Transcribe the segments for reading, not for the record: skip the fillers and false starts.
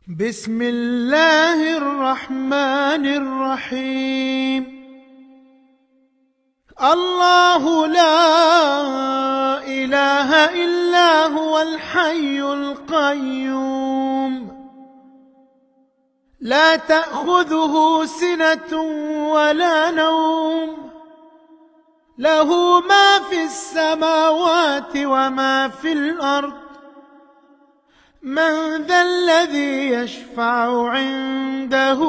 بسم الله الرحمن الرحيم. الله لا إله إلا هو الحي القيوم، لا تأخذه سنة ولا نوم، له ما في السماوات وما في الأرض. من ذا الذي يشفع عنده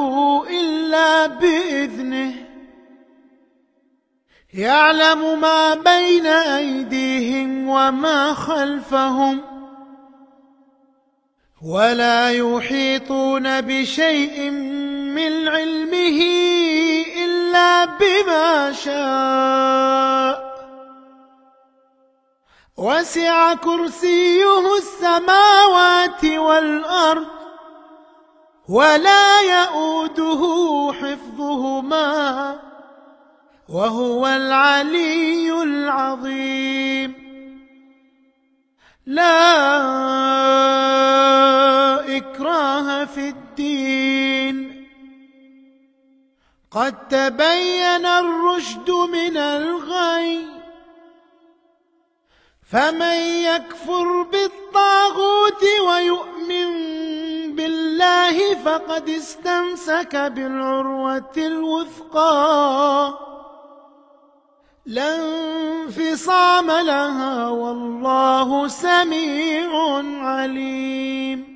إلا بإذنه، يعلم ما بين أيديهم وما خلفهم، ولا يحيطون بشيء من علمه إلا بما شاء. وسع كرسيه السماوات والأرض، ولا يئوده حفظهما، وهو العلي العظيم. لا إكراه في الدين، قد تبين الرشد من الغي، فمن يكفر بالطاغوت ويؤمن بالله فقد استمسك بالعروة الوثقى، لا انفصام لها، والله سميع عليم.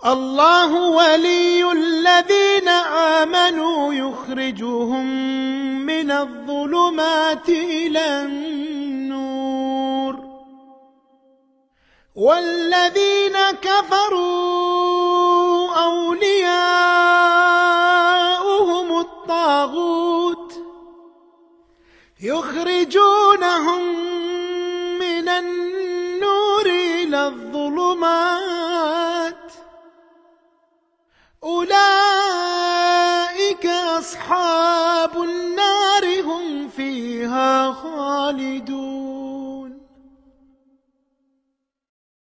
الله ولي الذين آمنوا يخرجهم من الظلمات إلى النور، والذين كفروا أولياؤهم الطاغوت يخرجونهم من النور إلى الظلمات، أولئك أصحاب النار